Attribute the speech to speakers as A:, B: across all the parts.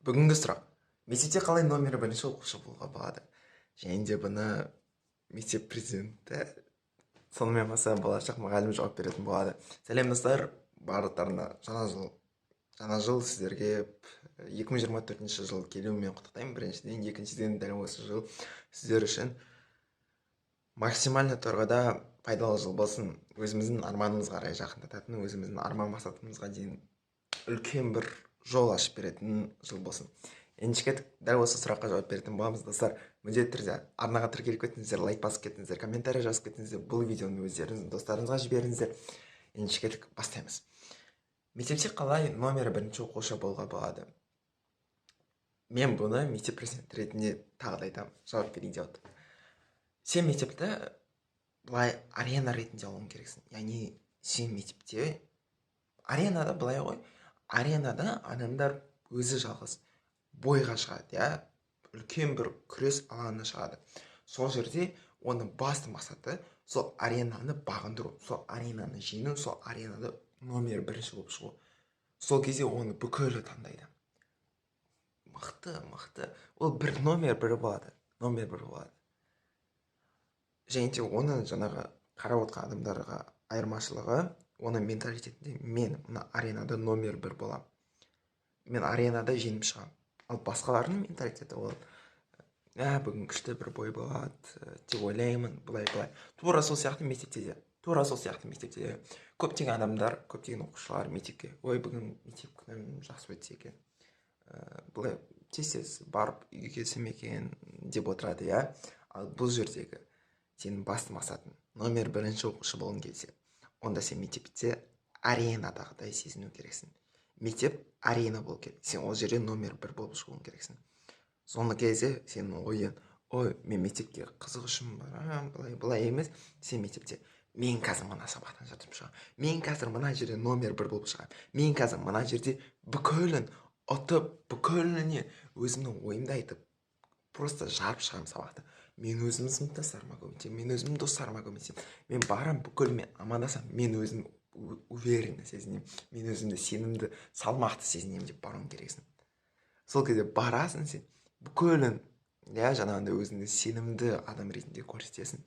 A: Бүгінгі сұрақ. Мектепте қалай номері бірінші оқушы болуға болады? Және де бұны мектеп президенті, сонымен қоса болашақ мұғалім жауап беретін болады. Сәлем достар, барлықтарына жаңа жыл сіздерге 2024 жыл келуімен құттықтаймын. Біріншіден, екіншіден дәл осы жыл сіздер үшін максимально тұрғыда пайдалы жыл болсын. Өзіміздің арманымызға қарай жақындататын, өзіміздің арман мақсатымызға дейін үлкен бір жол ашып беретін жыл болсын. Ендеше дәл осы сұраққа жауап беретін боламыз достар. Міндетті түрде арнаға тіркеліп кетіңіздер, лайк басып кетіңіздер, комментарий жазып кетіңіздер, бұл видеоны өздеріңіздің достарыңызға жіберіңіздер. Ендеше бастаймыз. Мектепте қалай номері бірінші оқушы болуға болады? Мен бұны мектеп президенті ретінде тағы да айтамын, жауап берейін деп отыр. Сен мектепті былай арена ретінде алуың керексің. Яғни сен мектепте аренада былай ғой, аренада адамдар өзі жалғыз бойға шығады, үлкен бір күрес алаңына шығады. Сол жерде оның басты мақсаты сол аренаны бағындыру, сол аренаны жеңу, сол аренада номер бірінші болып шығу. Сол кезде оны бүкілі таңдайды. Мықты. Ол бір номер бірі болады. Және де оны жаңағы қарап отқан адамдарға айырмашылығы, оның менталитетінде мен мына аренада номер бір боламын. Мен аренада жеңіп шығамын. Ал басқаларының менталитеті ол бүгін күшті бір бой болады деп ойлаймын, былай. Тура сол сияқты мектепте де. Көптеген адамдар, көптеген оқушылар мектепке, бүгін мектеп күнім жақсы өтсе екен, былай тез барып үйге келсем екен деп отырады, Ал бұл жердегі сенің басты мақсатың номер бірінші оқушы болғың келсе, онда сен мектепте аренадағыдай сезіну керексің. Мектеп арена болу керек. Сен ол жерде номер бір болып шығуың керексің. Соңғы кезде сенің ойын, мен мектепке қызық үшін барам, былай емес. Сен мектепте, мен қазір мына сабақтан жатырып шығам, мен қазір мына жерде номер бір болып шығам, мен қазір мына жерде бүкілін ұтып, бүкіліне өзімнің ойымды айтып, просто жарып шығам сабақты. Мен өзімнің сыныптастарыма көмектесем, мен өзімнің достарыма көмектесем, мен барам бүкілмен амандасам, мен өзім уверенно сезінемін, мен өзімді сенімді, салмақты сезінемін деп баруың керексің. Сол кезде барасың сен, бүкілін, жаңағындай өзіңді сенімді адам ретінде көрсетесің,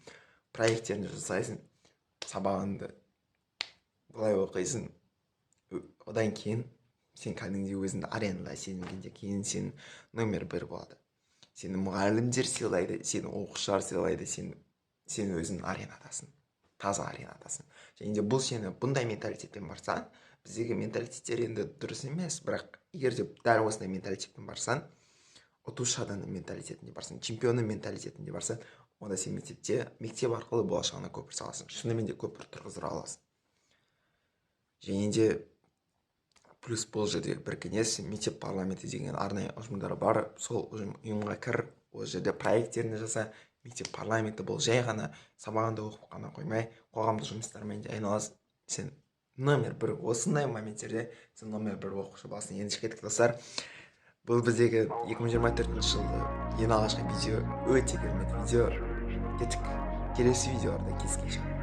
A: проекттеріңді жасайсың, сабағыңды былай оқисың. Одан кейін сен кәдімгідей өзіңді аренада сезінгенде кейін сен номер бір болады. Сені мұғалімдер сыйлайды, сені оқушылар сыйлайды, сен өзің аренадасың, таза аренадасың. Және де бұл сені бұндай менталитетпен барсаң, біздегі менталитеттер енді дұрыс емес, бірақ егер де дәл осындай менталитетпен барсаң, ұтушы адамның менталитетінде барсаң, чемпионның менталитетінде барсаң, онда сен мектеп арқылы болашағына көпір саласың, шынымен де көпір тұрғыздыра аласың. Және де плюс бұл жерде бір кеңес, мектеп парламенті деген арнайы ұжымдар бар, сол ұйымға кір, ол жерде проекттерін жаса. Мектеп парламенті бұл жай ғана сабағында оқып қана қоймай, қоғамдық жұмыстармен де айналасың. Сен номер бір, осындай моменттерде сен номер бір оқушы боласың. Ендеше достар, бұл біздегі 2024 жылғы ең алғашқы видео, өте керемет видео. Келесі видеоларда кездескенше.